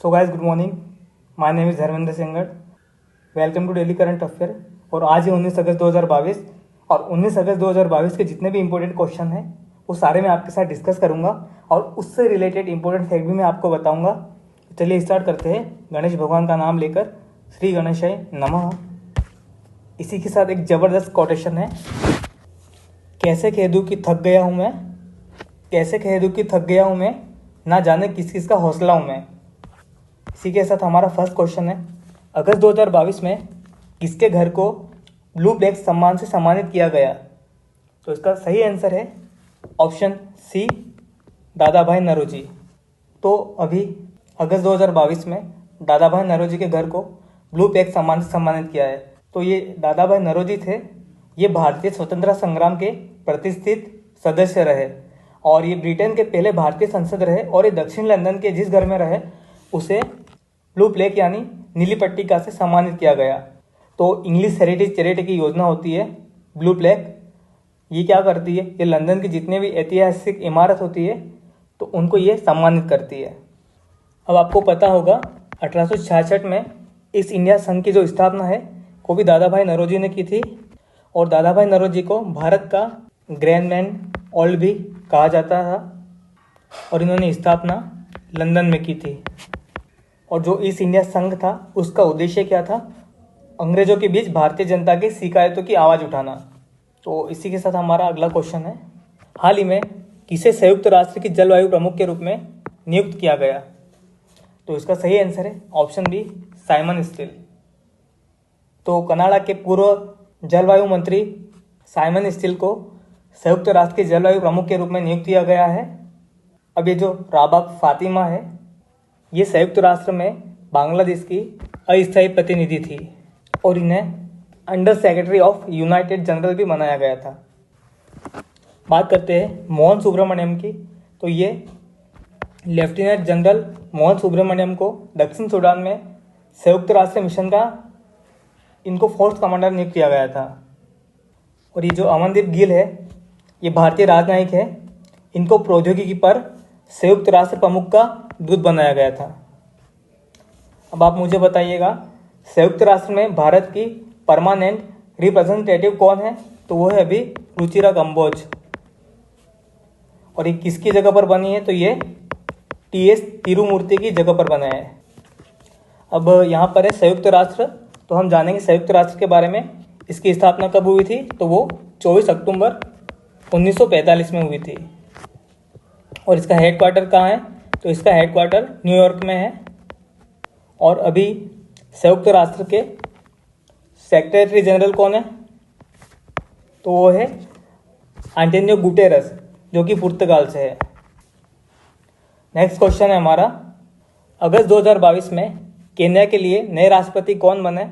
So guys, good morning. My name is Dharmendra सिंगड़। Welcome to daily current affair. और आज ही 19 अगस्त 2022 और 19 अगस्त 2022 के जितने भी इंपॉर्टेंट क्वेश्चन हैं वो सारे मैं आपके साथ डिस्कस करूंगा और उससे रिलेटेड इंपॉर्टेंट फैक्ट भी मैं आपको बताऊंगा। चलिए स्टार्ट करते हैं। गणेश भगवान का नाम लेकर श्री गणेशाय नमः। इसी के साथ एक ज़बरदस्त कोटेशन है, कैसे कह दूँ कि थक गया हूँ मैं, कैसे कह दूँ कि थक गया हूँ मैं, ना जाने किस किस का हौसला हूँ मैं। इसी के साथ हमारा फर्स्ट क्वेश्चन है, अगस्त 2022 में किसके घर को ब्लू फ्लैग सम्मान से सम्मानित किया गया? तो इसका सही आंसर है ऑप्शन सी, दादा भाई नौरोजी। तो अभी अगस्त 2022 में दादा भाई नौरोजी के घर को ब्लू फ्लैग सम्मान से सम्मानित किया है। तो ये दादा भाई नौरोजी थे, ये भारतीय स्वतंत्रता संग्राम के प्रतिष्ठित सदस्य रहे और ये ब्रिटेन के पहले भारतीय संसद रहे और ये दक्षिण लंदन के जिस घर में रहे उसे ब्लू फ्लैग यानी नीली पट्टिका से सम्मानित किया गया। तो इंग्लिश हेरिटेज चैरिटी की योजना होती है ब्लू फ्लैग। ये क्या करती है, ये लंदन की जितने भी ऐतिहासिक इमारत होती है तो उनको ये सम्मानित करती है। अब आपको पता होगा 1866 में इस इंडिया संघ की जो स्थापना है वो भी दादा भाई नौरोजी ने की थी और दादा भाई नौरोजी को भारत का ग्रैंड मैन ओल्ड भी कहा जाता था और इन्होंने स्थापना लंदन में की थी। और जो ईस्ट इंडिया संघ था उसका उद्देश्य क्या था? अंग्रेजों के बीच भारतीय जनता की शिकायतों की आवाज़ उठाना। तो इसी के साथ हमारा अगला क्वेश्चन है, हाल ही में किसे संयुक्त राष्ट्र की जलवायु प्रमुख के रूप में नियुक्त किया गया? तो इसका सही आंसर है ऑप्शन बी, साइमन स्टील। तो कनाडा के पूर्व जलवायु मंत्री साइमन स्टील को संयुक्त राष्ट्र के जलवायु प्रमुख के रूप में नियुक्त किया गया है। अब ये जो राबा फातिमा है ये संयुक्त राष्ट्र में बांग्लादेश की अस्थायी प्रतिनिधि थी और इन्हें under secretary of United general भी बनाया गया था। बात करते हैं मोहन सुब्रमण्यम की। तो ये लेफ्टिनेंट जनरल मोहन सुब्रमण्यम को दक्षिण सूडान में संयुक्त राष्ट्र मिशन का इनको फोर्स कमांडर नियुक्त किया गया था। और ये जो अमनदीप गिल है ये भारतीय राजनयिक है, इनको प्रौद्योगिकी पर संयुक्त राष्ट्र प्रमुख का दूत बनाया गया था। अब आप मुझे बताइएगा संयुक्त राष्ट्र में भारत की परमानेंट रिप्रेजेंटेटिव कौन है? तो वो है अभी रुचिरा कंबोज। और ये किसकी जगह पर बनी है? तो ये टीएस तिरुमूर्ति की जगह पर बना है। अब यहाँ पर है संयुक्त राष्ट्र, तो हम जानेंगे संयुक्त राष्ट्र के बारे में। इसकी स्थापना कब हुई थी? तो वो 24 अक्टूबर 1945 में हुई थी। और इसका हेडक्वार्टर कहाँ है? तो इसका हेडक्वार्टर न्यूयॉर्क में है। और अभी संयुक्त राष्ट्र के सेक्रेटरी जनरल कौन है? तो वो है एंटोनियो गुटेरस, जो कि पुर्तगाल से है। नेक्स्ट क्वेश्चन है हमारा, अगस्त 2022 में केन्या के लिए नए राष्ट्रपति कौन बने?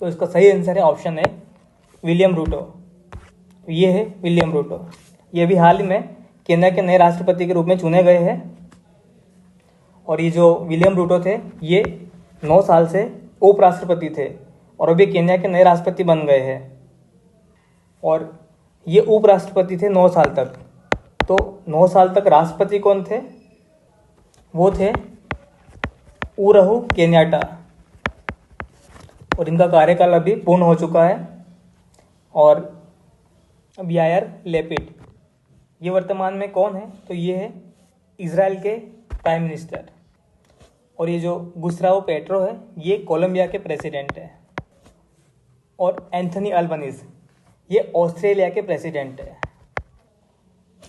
तो इसका सही आंसर है ऑप्शन ए, विलियम रूटो। ये है विलियम रूटो। ये भी हाल ही में केन्या के नए राष्ट्रपति के रूप में चुने गए हैं। और ये जो विलियम रूटो थे ये 9 साल से उपराष्ट्रपति थे और अभी केन्या के नए राष्ट्रपति बन गए हैं। और ये उपराष्ट्रपति थे 9 साल तक। तो 9 साल तक राष्ट्रपति कौन थे? वो थे उरहू केन्याटा और इनका कार्यकाल अभी पूर्ण हो चुका है। और अब यायर लेपिड ये वर्तमान में कौन है? तो ये है इजराइल के प्राइम मिनिस्टर। और ये जो गुस्तावो पेट्रो है ये कोलंबिया के प्रेसिडेंट है। और एंथनी अल्बनीज ये ऑस्ट्रेलिया के प्रेसिडेंट है।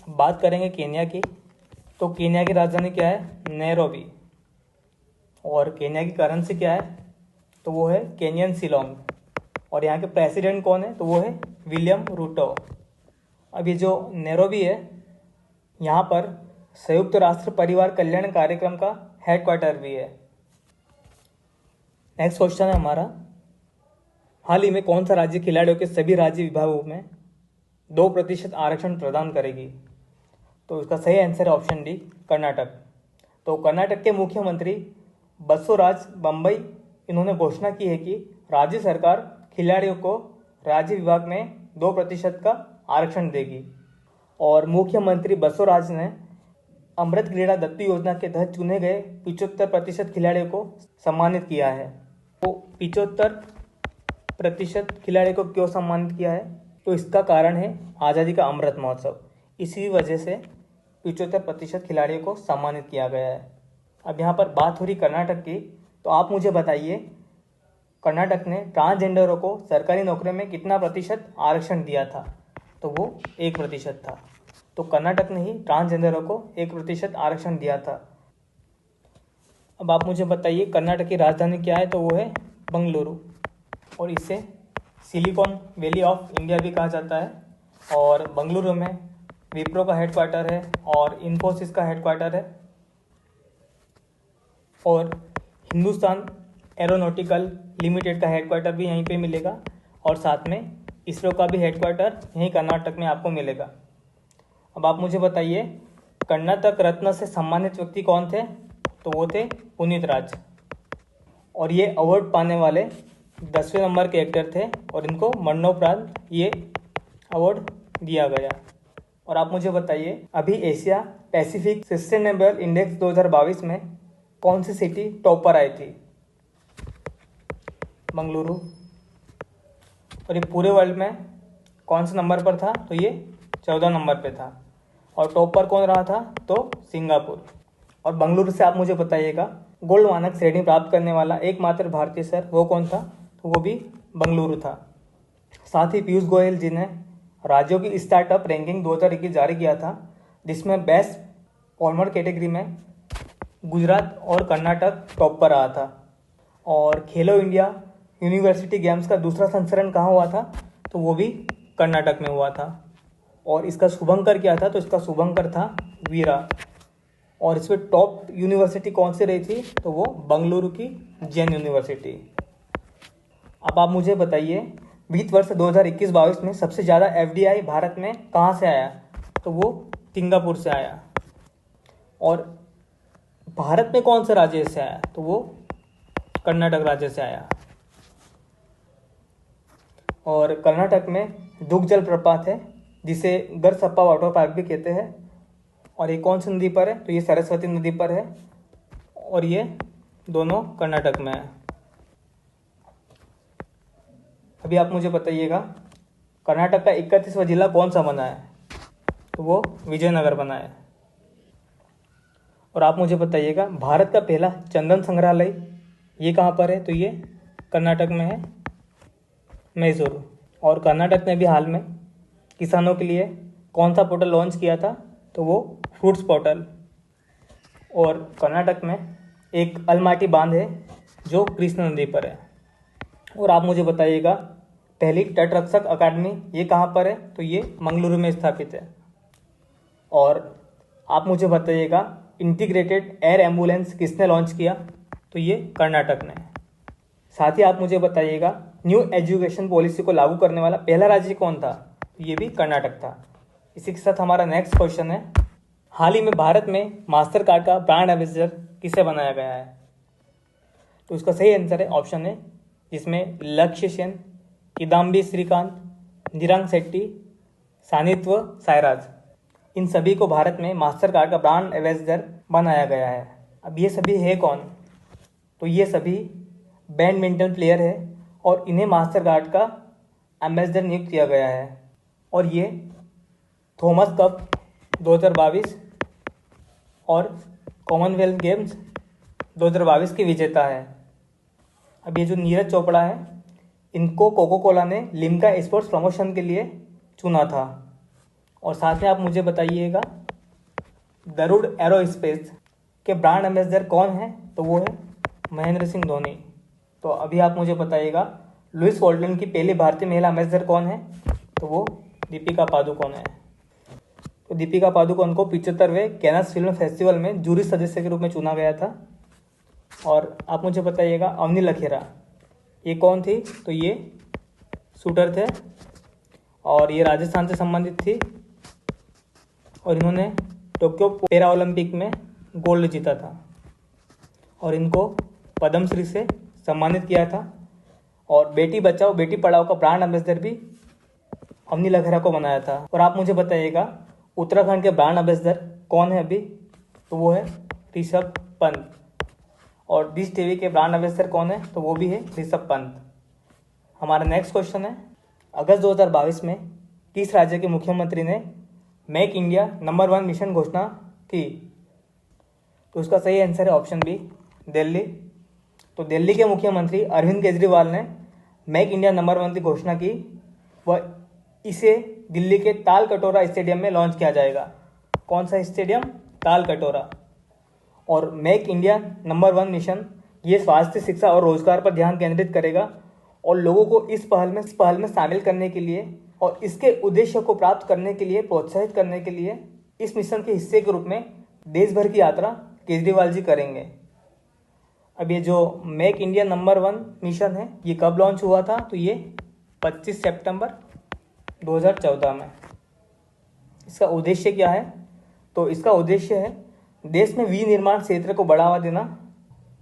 बात करेंगे केन्या की। तो केन्या की राजधानी क्या है? नैरोबी। और केन्या की करेंसी क्या है? तो वो है केनियन शिलोंग। और यहाँ के प्रेसिडेंट कौन है? तो वो है विलियम रूटो। अब ये जो नैरोबी है यहाँ पर संयुक्त राष्ट्र परिवार कल्याण कार्यक्रम का हेडक्वार्टर भी है। नेक्स्ट क्वेश्चन है हमारा, हाल ही में कौन सा राज्य खिलाड़ियों के सभी राज्य विभागों में 2% आरक्षण प्रदान करेगी? तो इसका सही आंसर है ऑप्शन डी, कर्नाटक। तो कर्नाटक के मुख्यमंत्री बसवराज बम्बई इन्होंने घोषणा की है कि राज्य सरकार खिलाड़ियों को राज्य विभाग में 2% का आरक्षण देगी। और मुख्यमंत्री बसवराज ने अमृत क्रीड़ा दत्तू योजना के तहत चुने गए 75% खिलाड़ियों को सम्मानित किया है। तो 75% खिलाड़ियों को क्यों सम्मानित किया है? तो इसका कारण है आज़ादी का अमृत महोत्सव। इसी वजह से 75% खिलाड़ियों को सम्मानित किया गया है। अब यहाँ पर बात हो रही कर्नाटक की, तो आप मुझे बताइए कर्नाटक ने ट्रांसजेंडरों को सरकारी नौकरी में कितना प्रतिशत आरक्षण दिया था? तो वो 1% था। तो कर्नाटक ने ही ट्रांसजेंडरों को 1% आरक्षण दिया था। अब आप मुझे बताइए कर्नाटक की राजधानी क्या है? तो वो है बंगलुरु, और इसे सिलिकॉन वैली ऑफ इंडिया भी कहा जाता है। और बंगलुरु में विप्रो का हेडक्वार्टर है और इन्फोसिस का हेडक्वार्टर है, और हिंदुस्तान एरोनॉटिकल लिमिटेड का हेडक्वार्टर भी यहीं पे मिलेगा, और साथ में इसरो का भी हेडक्वार्टर यहीं कर्नाटक में आपको मिलेगा। अब आप मुझे बताइए कर्नाटक रत्न से सम्मानित व्यक्ति कौन थे? तो वो थे पुनीत राज, और ये अवार्ड पाने वाले 10वें नंबर के एक्टर थे, और इनको मरणोपरांत ये अवार्ड दिया गया। और आप मुझे बताइए अभी एशिया पैसिफिक सस्टेनेबल इंडेक्स 2022 में कौन सी सिटी टॉप पर आई थी? बंगलुरु। और ये पूरे वर्ल्ड में कौन से नंबर पर था? तो ये 14 नंबर पे था। और टॉप पर कौन रहा था? तो सिंगापुर। और बंगलुरु से आप मुझे बताइएगा गोल्ड मानक श्रेणी प्राप्त करने वाला एकमात्र भारतीय शहर वो कौन था? तो वो भी बंगलुरु था। साथ ही पीयूष गोयल जी ने राज्यों की स्टार्टअप रैंकिंग 2021 जारी किया था, जिसमें बेस्ट फॉर्मर कैटेगरी में गुजरात और कर्नाटक टॉप पर रहा था। और खेलो इंडिया यूनिवर्सिटी गेम्स का दूसरा संस्करण कहाँ हुआ था? तो वो भी कर्नाटक में हुआ था। और इसका शुभंकर क्या था? तो इसका शुभंकर था वीरा। और इसमें टॉप यूनिवर्सिटी कौन सी रही थी? तो वो बंगलुरु की जैन यूनिवर्सिटी। अब आप मुझे बताइए वित्त वर्ष 2021-22 में सबसे ज़्यादा एफडीआई भारत में कहाँ से आया? तो वो सिंगापुर से आया। और भारत में कौन से राज्य से आया? तो वो कर्नाटक राज्य से आया। और कर्नाटक में दुग जलप्रपात है, जिसे गरसप्पा वाटर पार्क भी कहते हैं। और ये कौन सी नदी पर है? तो ये सरस्वती नदी पर है, और ये दोनों कर्नाटक में है। अभी आप मुझे बताइएगा कर्नाटक का 31वां जिला कौन सा बना है? तो वो विजयनगर बना है। और आप मुझे बताइएगा भारत का पहला चंदन संग्रहालय ये कहाँ पर है? तो ये कर्नाटक में है, मैसूर। और कर्नाटक ने भी हाल में किसानों के लिए कौन सा पोर्टल लॉन्च किया था? तो वो फ्रूट्स पोर्टल। और कर्नाटक में एक अलमाटी बांध है जो कृष्ण नदी पर है। और आप मुझे बताइएगा पहली तटरक्षक अकादमी ये कहाँ पर है? तो ये मंगलुरु में स्थापित है। और आप मुझे बताइएगा इंटीग्रेटेड एयर एम्बुलेंस किसने लॉन्च किया? तो ये कर्नाटक ने। साथ ही आप मुझे बताइएगा न्यू एजुकेशन पॉलिसी को लागू करने वाला पहला राज्य कौन था? तो ये भी कर्नाटक था। इसी के साथ हमारा नेक्स्ट क्वेश्चन है, हाल ही में भारत में मास्टर कार्ड का ब्रांड एम्बेसडर किसे बनाया गया है? तो इसका सही आंसर है ऑप्शन है, जिसमें लक्ष्य सेन, किदाम्बी श्रीकांत, निरंग शेट्टी, सानित्व सायराज, इन सभी को भारत में मास्टर कार्ड का ब्रांड एम्बेसडर बनाया गया है। अब ये सभी है कौन? तो ये सभी बैडमिंटन प्लेयर है, और इन्हें मास्टर कार्ड का एम्बेसडर नियुक्त किया गया है। और ये थॉमस कप 2022 और कॉमनवेल्थ गेम्स 2022 के विजेता है। अब ये जो नीरज चोपड़ा है, इनको कोको कोला ने लिम्का स्पोर्ट्स प्रमोशन के लिए चुना था। और साथ में आप मुझे बताइएगा गरुड़ एरोस्पेस के ब्रांड एम्बेसडर कौन है? तो वो है महेंद्र सिंह धोनी। तो अभी आप मुझे बताइएगा लुइस वॉल्टन की पहली भारतीय महिला एम्बेसडर कौन है? तो वो दीपिका पादुकोण है। तो दीपिका पादुकोण को 75वें कैनस फिल्म फेस्टिवल में जूरी सदस्य के रूप में चुना गया था। और आप मुझे बताइएगा अवनी लखेरा ये कौन थी? तो ये शूटर थे, और ये राजस्थान से संबंधित थी, और इन्होंने टोक्यो पैरा ओलंपिक में गोल्ड जीता था, और इनको पद्मश्री से सम्मानित किया था। और बेटी बचाओ बेटी पढ़ाओ का ब्रांड एम्बेसडर भी अवनी लखेरा को बनाया था। और आप मुझे बताइएगा उत्तराखंड के ब्रांड एम्बेसडर कौन है अभी? तो वो है ऋषभ पंत। और डिश टीवी के ब्रांड एम्बेसडर कौन है, तो वो भी है ऋषभ पंत। हमारा नेक्स्ट क्वेश्चन है, अगस्त 2022 में किस राज्य के मुख्यमंत्री ने मेक इंडिया नंबर 1 मिशन घोषणा की, तो उसका सही आंसर है ऑप्शन बी, दिल्ली। तो दिल्ली के मुख्यमंत्री अरविंद केजरीवाल ने मेक इंडिया नंबर 1 की घोषणा की। वह इसे दिल्ली के ताल कटोरा स्टेडियम में लॉन्च किया जाएगा। कौन सा स्टेडियम, ताल कटोरा। और मेक इंडिया नंबर 1 मिशन ये स्वास्थ्य, शिक्षा और रोजगार पर ध्यान केंद्रित करेगा और लोगों को इस पहल में शामिल करने के लिए और इसके उद्देश्य को प्राप्त करने के लिए प्रोत्साहित करने के लिए इस मिशन के हिस्से के रूप में देश भर की यात्रा केजरीवाल जी करेंगे। अब ये जो मेक इंडिया नंबर 1 मिशन है ये कब लॉन्च हुआ था, तो ये 25 सितंबर 2014 में। इसका उद्देश्य क्या है, तो इसका उद्देश्य है देश में विनिर्माण क्षेत्र को बढ़ावा देना।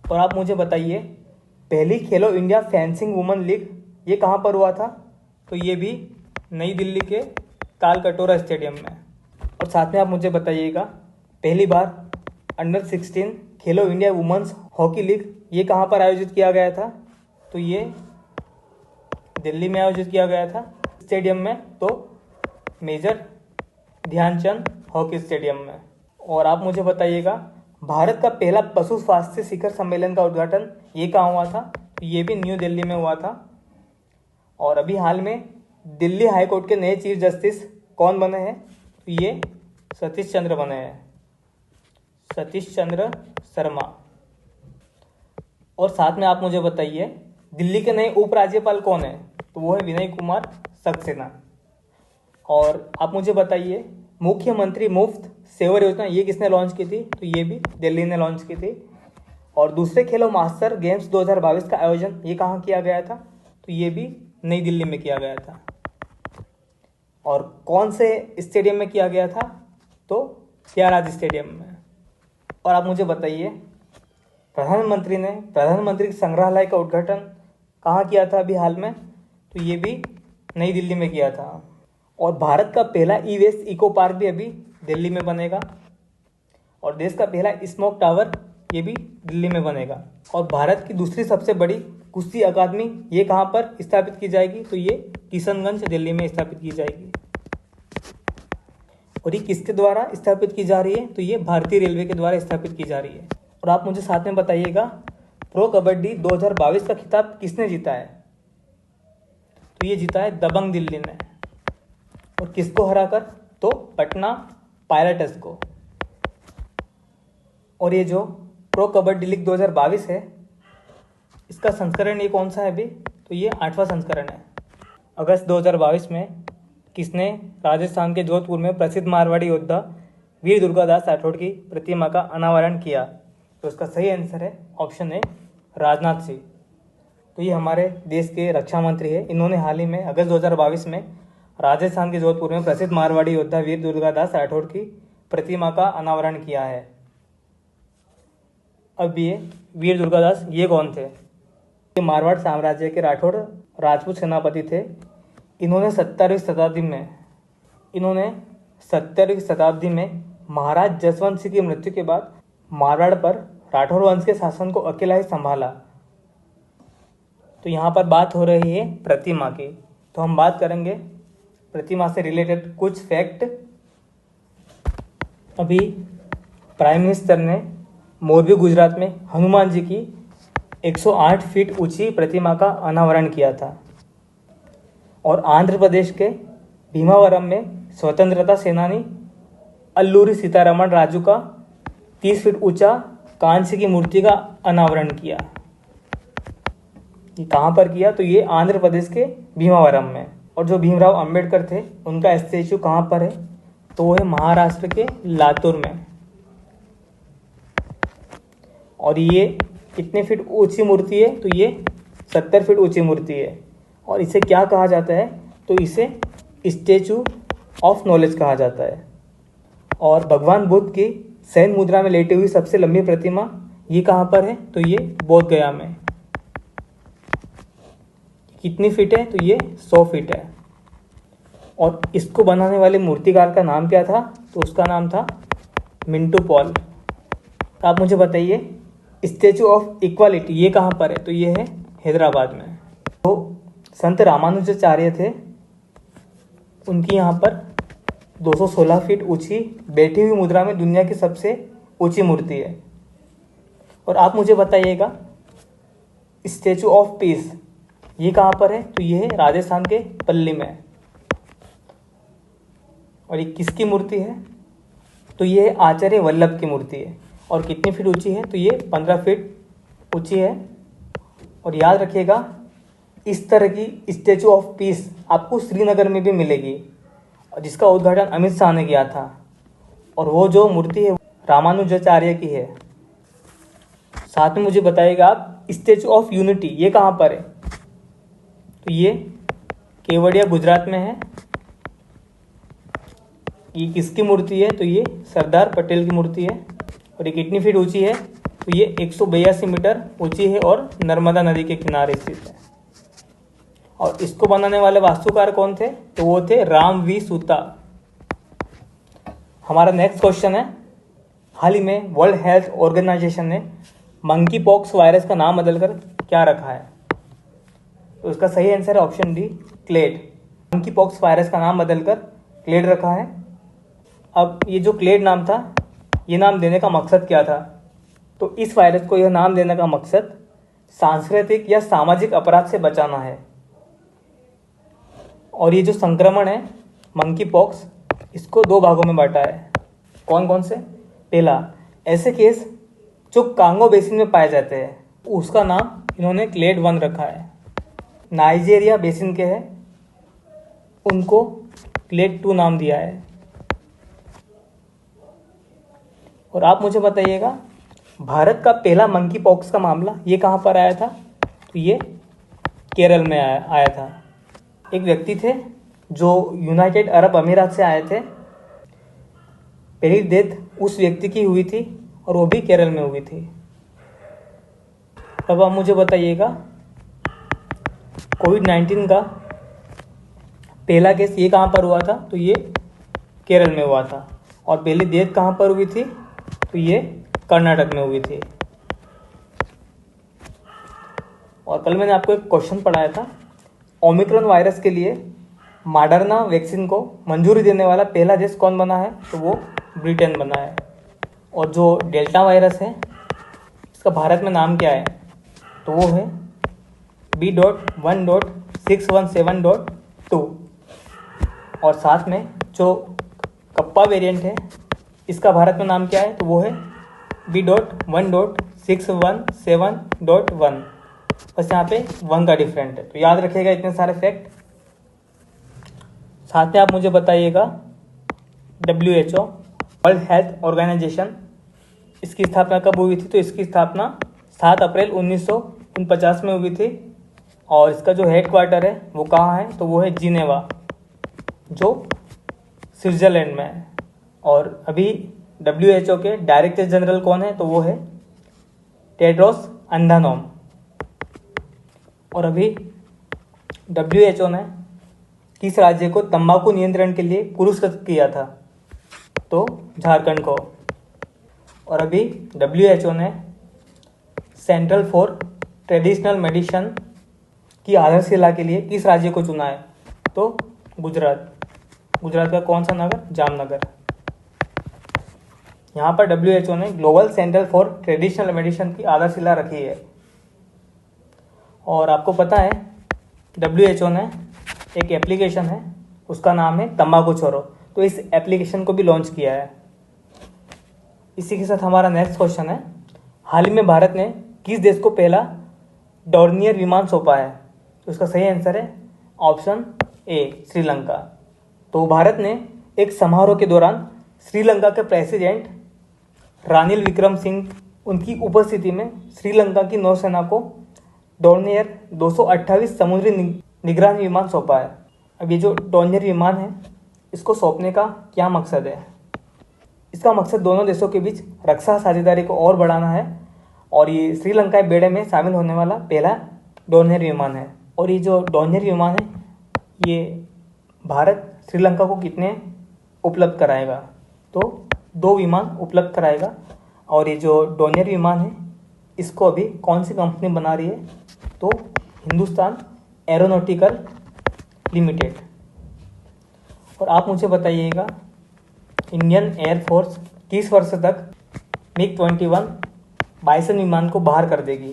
और आप मुझे बताइए, पहली खेलो इंडिया फेंसिंग वुमेन लीग ये कहाँ पर हुआ था, तो ये भी नई दिल्ली के ताल कटोरा स्टेडियम में। और साथ में आप मुझे बताइएगा, पहली बार अंडर 16 खेलो इंडिया वुमेन्स हॉकी लीग ये कहाँ पर आयोजित किया गया था, तो ये दिल्ली में आयोजित किया गया था स्टेडियम में, तो मेजर ध्यानचंद हॉकी स्टेडियम में। और आप मुझे बताइएगा, भारत का पहला पशु स्वास्थ्य शिखर सम्मेलन का उद्घाटन ये कहाँ हुआ था, तो ये भी न्यू दिल्ली में हुआ था। और अभी हाल में दिल्ली हाई कोर्ट के नए चीफ जस्टिस कौन बने हैं, तो ये सतीश चंद्र बने हैं, सतीश चंद्र शर्मा। और साथ में आप मुझे बताइए, दिल्ली के नए उपराज्यपाल कौन है, तो वो है विनय कुमार सक्सेना। और आप मुझे बताइए, मुख्यमंत्री मुफ्त सेवर योजना ये किसने लॉन्च की थी, तो ये भी दिल्ली ने लॉन्च की थी। और दूसरे खेलो मास्टर गेम्स 2022 का आयोजन ये कहाँ किया गया था, तो ये भी नई दिल्ली में किया गया था। और कौन से स्टेडियम में किया गया था, तो त्यागराज स्टेडियम में। और आप मुझे बताइए, प्रधानमंत्री ने प्रधानमंत्री संग्रहालय का उद्घाटन कहाँ किया था अभी हाल में, तो ये भी नई दिल्ली में किया था। और भारत का पहला ई वेस्ट इको पार्क भी अभी दिल्ली में बनेगा। और देश का पहला स्मोक टावर ये भी दिल्ली में बनेगा। और भारत की दूसरी सबसे बड़ी कुश्ती अकादमी ये कहाँ पर स्थापित की जाएगी, तो ये किशनगंज दिल्ली में स्थापित की जाएगी। और ये किसके द्वारा स्थापित की जा रही है, तो ये भारतीय रेलवे के द्वारा स्थापित की जा रही है। और आप मुझे साथ में बताइएगा, प्रो कबड्डी 2022 का खिताब किसने जीता है, तो ये जीता है दबंग दिल्ली ने। और किसको हराकर, तो पटना पायरेट्स को। और ये जो प्रो कबड्डी लीग 2022 है इसका संस्करण ये कौन सा है अभी, तो ये 8वां संस्करण है। अगस्त 2022 में किसने राजस्थान के जोधपुर में प्रसिद्ध मारवाड़ी योद्धा वीर दुर्गादास राठौड़ की प्रतिमा का अनावरण किया, तो इसका सही आंसर है ऑप्शन ए, राजनाथ सिंह। तो ये हमारे देश के रक्षा मंत्री है। इन्होंने हाल ही में अगस्त 2022 में राजस्थान के जोधपुर में प्रसिद्ध मारवाड़ी योद्धा वीर दुर्गादास राठौड़ की प्रतिमा का अनावरण किया है। अब ये वीर दुर्गादास ये कौन थे, ये मारवाड़ साम्राज्य के राठौड़ राजपूत सेनापति थे। इन्होंने 17वीं शताब्दी में महाराज जसवंत सिंह की मृत्यु के बाद मारवाड़ पर राठौड़ वंश के शासन को अकेला ही संभाला। तो यहाँ पर बात हो रही है प्रतिमा की, तो हम बात करेंगे प्रतिमा से रिलेटेड कुछ फैक्ट। अभी प्राइम मिनिस्टर ने मोरबी गुजरात में हनुमान जी की 108 फीट ऊंची प्रतिमा का अनावरण किया था। और आंध्र प्रदेश के भीमावरम में स्वतंत्रता सेनानी अल्लूरी सीतारमण राजू का 30 फीट ऊंचा कांस्य की मूर्ति का अनावरण किया। ये कहाँ पर किया, तो ये आंध्र प्रदेश के भीमावरम में। और जो भीमराव अंबेडकर थे उनका स्टैचू कहाँ पर है, तो वो है महाराष्ट्र के लातूर में। और ये कितने फीट ऊंची मूर्ति है, तो ये 70 फीट ऊंची मूर्ति है। और इसे क्या कहा जाता है, तो इसे स्टैचू ऑफ नॉलेज कहा जाता है। और भगवान बुद्ध की शयन मुद्रा में लेटी हुई सबसे लंबी प्रतिमा ये कहाँ पर है, तो ये बोध गया में। कितनी फीट है, तो ये 100 फीट है। और इसको बनाने वाले मूर्तिकार का नाम क्या था, तो उसका नाम था मिंटू पॉल। तो आप मुझे बताइए स्टैचू ऑफ इक्वालिटी ये कहाँ पर है? तो ये है हैदराबाद में। तो संत रामानुजाचार्य थे, उनकी यहाँ पर 216 फीट ऊंची बैठी हुई मुद्रा में दुनिया की सबसे ऊंची मूर्ति है। और आप मुझे बताइएगा स्टैचू ऑफ पीस ये कहाँ पर है? तो ये है राजस्थान के पल्ली में। और ये किसकी मूर्ति है? तो ये आचार्य वल्लभ की मूर्ति है। और कितनी फीट ऊंची है? तो ये 15 फीट ऊंची है। और याद रखिएगा इस तरह की स्टैचू ऑफ पीस आपको श्रीनगर में भी मिलेगी, और जिसका उद्घाटन अमित शाह ने किया था। और वो जो मूर्ति है रामानुजाचार्य की है। साथ में मुझे बताइएगा आप स्टैचू ऑफ यूनिटी ये कहाँ पर है? तो ये केवड़िया गुजरात में है। ये किसकी मूर्ति है? तो ये सरदार पटेल की मूर्ति है। और ये कितनी फीट ऊंची है? तो ये 182 मीटर ऊंची है और नर्मदा नदी के किनारे स्थित है। और इसको बनाने वाले वास्तुकार कौन थे? तो वो थे राम वी सूता। हमारा नेक्स्ट क्वेश्चन है, हाल ही में वर्ल्ड हेल्थ ऑर्गेनाइजेशन ने मंकी पॉक्स वायरस का नाम बदलकर क्या रखा है? तो उसका सही आंसर है option D, clade. Monkeypox virus का नाम बदलकर क्लेड रखा है। अब ये जो क्लेड नाम था, ये नाम देने का मकसद क्या था? तो इस वायरस को यह नाम देने का मकसद सांस्कृतिक या सामाजिक अपराध से बचाना है। और ये जो संक्रमण है मंकी पॉक्स, इसको 2 भागों में बांटा है। कौन कौन से? पहला, ऐसे केस जो कांगो बेसिन में पाए जाते हैं, उसका नाम इन्होंने क्लेड 1 रखा है। नाइजीरिया बेसिन के हैं, उनको क्लेड 2 नाम दिया है। और आप मुझे बताइएगा भारत का पहला मंकी पॉक्स का मामला ये कहाँ पर आया था? तो ये केरल में आया था। एक व्यक्ति थे जो यूनाइटेड अरब अमीरात से आए थे। पहली डेथ उस व्यक्ति की हुई थी और वो भी केरल में हुई थी। अब आप मुझे बताइएगा कोविड-19 का पहला केस ये कहाँ पर हुआ था? तो ये केरल में हुआ था। और पहली डेथ कहाँ पर हुई थी? तो ये कर्नाटक में हुई थी। और कल मैंने आपको एक क्वेश्चन पढ़ाया था, ओमिक्रॉन वायरस के लिए मॉडर्ना वैक्सीन को मंजूरी देने वाला पहला देश कौन बना है? तो वो ब्रिटेन बना है। और जो डेल्टा वायरस है इसका भारत में नाम क्या है? तो वो है B.1.617.2। और साथ में जो कप्पा वेरिएंट है इसका भारत में नाम क्या है? तो वो है B.1.617.1। बस यहाँ पे 1 का डिफरेंट है। तो याद रखिएगा इतने सारे फैक्ट। साथ में आप मुझे बताइएगा WHO वर्ल्ड हेल्थ ऑर्गेनाइजेशन, इसकी स्थापना कब हुई थी? तो इसकी स्थापना 7 अप्रैल 1949 में हुई थी। और इसका जो हेड क्वार्टर है वो कहाँ है? तो वो है जिनेवा, जो स्विट्ज़रलैंड में है। और अभी WHO के डायरेक्टर जनरल कौन है? तो वो है टेड्रोस अधानोम। और अभी WHO ने किस राज्य को तंबाकू नियंत्रण के लिए पुरस्कृत किया था? तो झारखंड को। और अभी WHO ने सेंट्रल फॉर ट्रेडिशनल मेडिसिन की आधारशिला के लिए किस राज्य को चुना है? तो गुजरात। गुजरात का कौन सा नगर? जामनगर। यहाँ पर WHO ने global centre for traditional medicine की आधारशिला रखी है। और आपको पता है WHO ने एक एप्लीकेशन है, उसका नाम है तंबाकू छोड़ो। तो इस एप्लीकेशन को भी लॉन्च किया है। इसी के साथ हमारा नेक्स्ट क्वेश्चन है, हाल ही में भारत ने किस देश को पहला डॉर्नियर विमान सौंपा है? तो इसका सही आंसर है ऑप्शन ए, श्रीलंका। तो भारत ने एक समारोह के दौरान श्रीलंका के प्रेसिडेंट रानिल विक्रमसिंह उनकी उपस्थिति में श्रीलंका की नौसेना को डॉर्नियर 228 समुद्री निगरानी विमान सौंपा है। अब ये जो डॉर्नियर विमान है इसको सौंपने का क्या मकसद है? इसका मकसद दोनों देशों के बीच रक्षा साझेदारी को और बढ़ाना है। और ये श्रीलंका बेड़े में शामिल होने वाला पहला डॉर्नियर विमान है। और ये जो डॉर्नियर विमान है ये भारत श्रीलंका को कितने उपलब्ध कराएगा? तो 2 विमान उपलब्ध कराएगा। और ये जो डोनियर विमान है इसको अभी कौन सी कंपनी बना रही है, तो हिंदुस्तान एरोनॉटिकल लिमिटेड। और आप मुझे बताइएगा इंडियन एयरफोर्स किस वर्ष तक MiG-21 बाइसन विमान को बाहर कर देगी,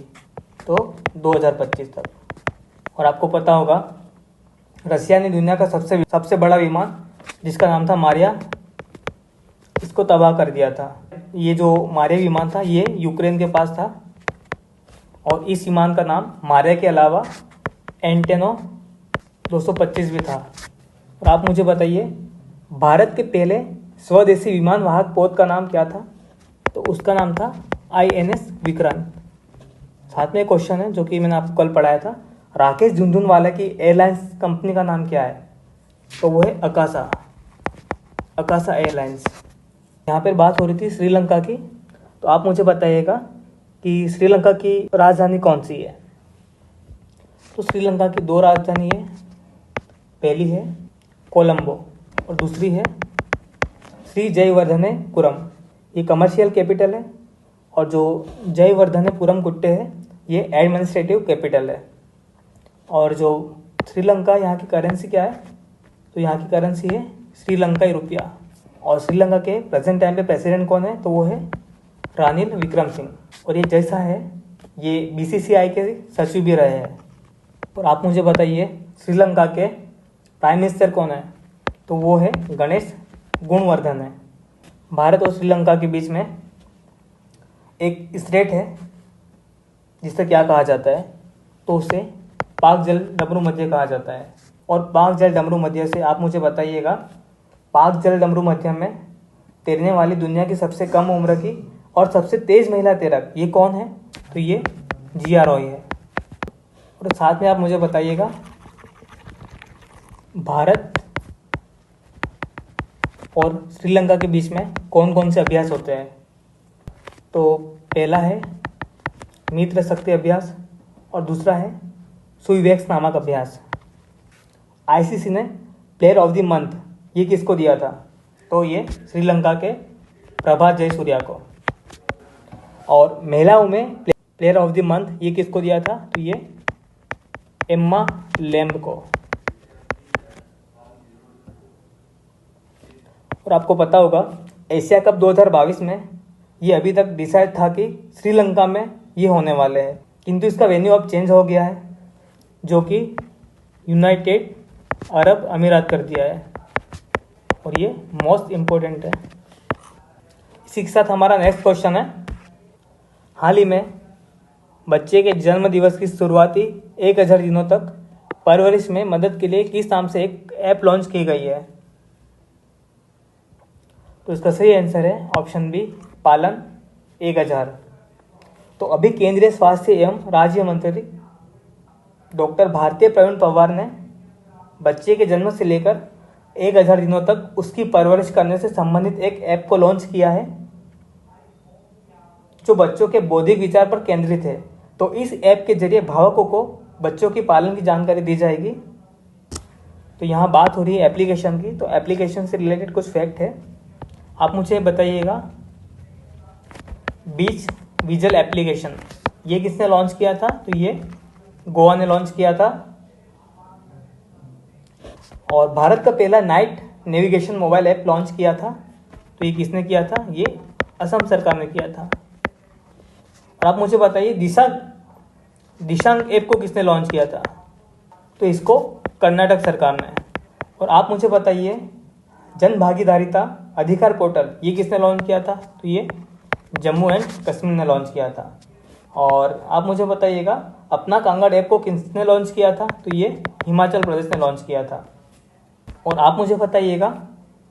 तो 2025 तक। और आपको पता होगा रशिया ने दुनिया का सबसे बड़ा विमान जिसका नाम था मारिया, इसको तबाह कर दिया था। ये जो मारिया विमान था ये यूक्रेन के पास था और इस विमान का नाम मारिया के अलावा एंटेनो 225 भी था। और आप मुझे बताइए भारत के पहले स्वदेशी विमान वाहक पोत का नाम क्या था, तो उसका नाम था INS विक्रांत। साथ में एक क्वेश्चन है जो कि मैंने आपको कल पढ़ाया था, राकेश झुनझुनवाला की एयरलाइंस कंपनी का नाम क्या है, तो वो है अकासा एयरलाइंस। यहाँ पर बात हो रही थी श्रीलंका की, तो आप मुझे बताइएगा कि श्रीलंका की राजधानी कौन सी है, तो श्रीलंका की 2 राजधानी है, पहली है कोलंबो और दूसरी है श्री जयवर्धनेपुरम। ये कमर्शियल कैपिटल है और जो जयवर्धनेपुरम गुट्टे है ये एडमिनिस्ट्रेटिव कैपिटल है। और जो श्रीलंका यहाँ की करेंसी क्या है, तो यहाँ की करेंसी है श्रीलंकाई रुपया। और श्रीलंका के प्रेजेंट टाइम पे प्रेसिडेंट कौन है, तो वो है रानिल विक्रमसिंह। और ये जैसा है ये BCCI के सचिव भी रहे हैं। और आप मुझे बताइए श्रीलंका के प्राइम मिनिस्टर कौन है, तो वो है गणेश गुणवर्धन है। भारत और श्रीलंका के बीच में एक स्ट्रेट है जिसे क्या कहा जाता है, तो उसे पाक जल डमरू मध्य कहा जाता है। और पाक जल डमरू मध्य से आप मुझे बताइएगा पाक जल डमरू मध्य में तैरने वाली दुनिया की सबसे कम उम्र की और सबसे तेज महिला तैराक ये कौन है, तो ये जिया रॉय है। और साथ में आप मुझे बताइएगा भारत और श्रीलंका के बीच में कौन कौन से अभ्यास होते हैं, तो पहला है मित्र शक्ति अभ्यास और दूसरा है सुईवैक्स नामक अभ्यास। ICC ने प्लेयर ऑफ द मंथ ये किसको दिया था, तो ये श्रीलंका के प्रभात जयसूर्या को। और महिलाओं में प्लेयर ऑफ द मंथ ये किसको दिया था, तो ये एम्मा लैम्ब को। और आपको पता होगा एशिया कप 2022 में ये अभी तक डिसाइड था कि श्रीलंका में ये होने वाले हैं, किंतु इसका वेन्यू अब चेंज हो गया है जो कि यूनाइटेड अरब अमीरात कर दिया है। और ये मोस्ट इम्पोर्टेंट है। इसी के साथ हमारा नेक्स्ट क्वेश्चन है, हाल ही में बच्चे के जन्म दिवस की शुरुआती 1000 दिनों तक परवरिश में मदद के लिए किस नाम से एक ऐप लॉन्च की गई है, तो इसका सही आंसर है ऑप्शन बी पालन 1000। तो अभी केंद्रीय स्वास्थ्य एवं राज्य मंत्री डॉक्टर भारती प्रवीण पवार ने बच्चे के जन्म से लेकर 1000 दिनों तक उसकी परवरिश करने से संबंधित एक ऐप को लॉन्च किया है जो बच्चों के बौद्धिक विचार पर केंद्रित है। तो इस ऐप के जरिए भावकों को बच्चों की पालन की जानकारी दी जाएगी। तो यहाँ बात हो रही है एप्लीकेशन की, तो एप्लीकेशन से रिलेटेड कुछ फैक्ट है, आप मुझे बताइएगा। बीच विजल एप्लीकेशन ये किसने लॉन्च किया था, तो ये गोवा ने लॉन्च किया था। और भारत का पहला night navigation mobile app launch किया था, तो ये किसने किया था, ये असम सरकार ने किया था। और आप मुझे बताइए दिशांग ऐप को किसने लॉन्च किया था, तो इसको कर्नाटक सरकार ने। और आप मुझे बताइए जन भागीदारिता अधिकार पोर्टल ये किसने लॉन्च किया था, तो ये जम्मू एंड कश्मीर ने लॉन्च किया था। और आप मुझे बताइएगा अपना कांगड़ ऐप को किसने लॉन्च किया था, तो ये हिमाचल प्रदेश ने लॉन्च किया था। और आप मुझे बताइएगा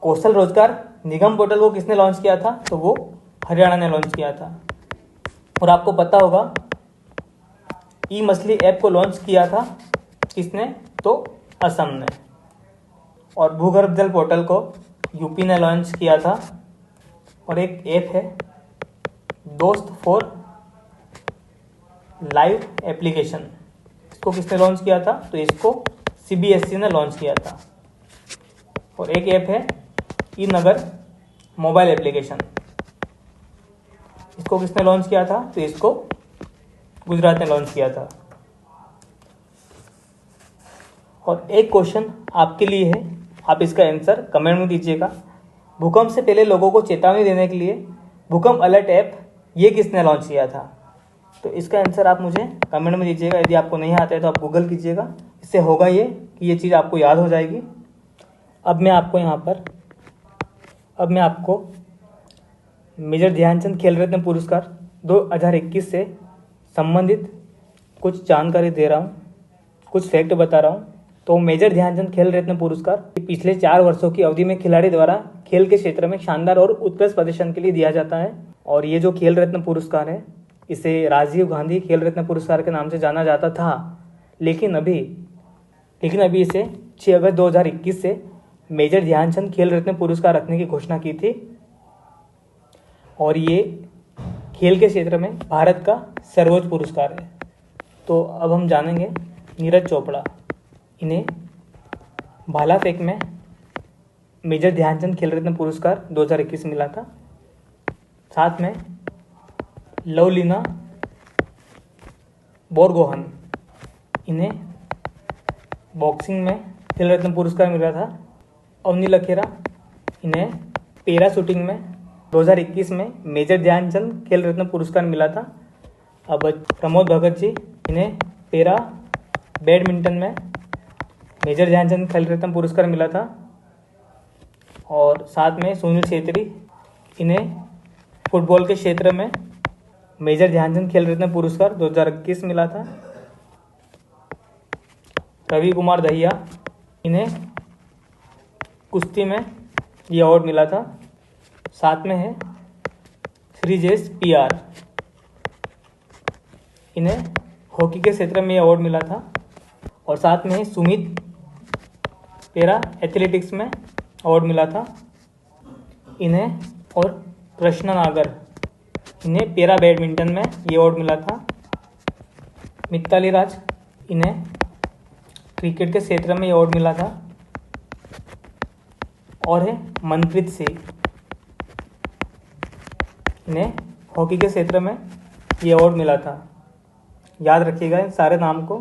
कौशल रोजगार निगम पोर्टल को किसने लॉन्च किया था, तो वो हरियाणा ने लॉन्च किया था। और आपको पता होगा ई मछली ऐप को लॉन्च किया था किसने, तो असम ने। और भूगर्भ जल पोर्टल को यूपी ने लॉन्च किया था। और एक ऐप है दोस्त फॉर लाइव एप्लीकेशन, इसको किसने लॉन्च किया था, तो इसको CBSE ने लॉन्च किया था। और एक ऐप है ई नगर मोबाइल एप्लीकेशन, इसको किसने लॉन्च किया था? तो इसको गुजरात ने लॉन्च किया था। और एक क्वेश्चन आपके लिए है, आप इसका आंसर कमेंट में दीजिएगा। भूकंप से पहले लोगों को चेतावनी देने के लिए भूकंप अलर्ट ऐप ये किसने लॉन्च किया था? तो इसका आंसर आप मुझे कमेंट में दीजिएगा। यदि आपको नहीं आता है तो आप गूगल कीजिएगा। इससे होगा ये कि ये चीज़ आपको याद हो जाएगी। अब मैं आपको मेजर ध्यानचंद खेल रत्न पुरस्कार 2021 से संबंधित कुछ जानकारी दे रहा हूँ, कुछ फैक्ट बता रहा हूँ। तो मेजर ध्यानचंद खेल रत्न पुरस्कार पिछले 4 वर्षों की अवधि में खिलाड़ी द्वारा खेल के क्षेत्र में शानदार और उत्कृष्ट प्रदर्शन के लिए दिया जाता है। और ये जो खेल रत्न पुरस्कार है इसे राजीव गांधी खेल रत्न पुरस्कार के नाम से जाना जाता था, लेकिन अभी इसे 6 अगस्त 2021 से मेजर ध्यानचंद खेल रत्न पुरस्कार रखने की घोषणा की थी। और ये खेल के क्षेत्र में भारत का सर्वोच्च पुरस्कार है। तो अब हम जानेंगे नीरज चोपड़ा। इन्हें भाला फेंक में मेजर ध्यानचंद खेल रत्न पुरस्कार 2021 मिला था। साथ में लवलीना बोरगोहन, इन्हें बॉक्सिंग में खेल रत्न पुरस्कार मिला था। अवनी लखेरा, इन्हें पैरा शूटिंग में 2021 में मेजर ध्यानचंद खेल रत्न पुरस्कार मिला था। अब प्रमोद भगत जी, इन्हें पैरा बैडमिंटन में मेजर ध्यानचंद खेल रत्न पुरस्कार मिला था। और साथ में सुनील छेत्री, इन्हें फुटबॉल के क्षेत्र में मेजर ध्यानचंद खेल रत्न पुरस्कार 2021 मिला था। रवि कुमार दहिया, इन्हें कुश्ती में ये अवार्ड मिला था। साथ में है श्रीजेश PR, इन्हें हॉकी के क्षेत्र में ये अवार्ड मिला था। और साथ में सुमित, पैरा एथलेटिक्स में अवार्ड मिला था इन्हें। और कृष्ण नागर, इन्हें पैरा बैडमिंटन में ये अवार्ड मिला था। मिताली राज, इन्हें क्रिकेट के क्षेत्र में ये अवार्ड मिला था। और है मनप्रीत सिंह, इन्हें हॉकी के क्षेत्र में ये अवार्ड मिला था। याद रखिएगा इन सारे नाम को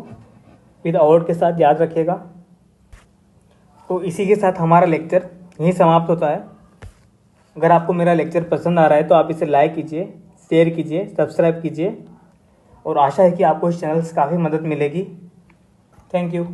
विद अवार्ड के साथ याद रखिएगा। तो इसी के साथ हमारा लेक्चर यहीं समाप्त होता है। अगर आपको मेरा लेक्चर पसंद आ रहा है तो आप इसे लाइक कीजिए, शेयर कीजिए, सब्सक्राइब कीजिए। और आशा है कि आपको इस चैनल से काफ़ी मदद मिलेगी। Thank you.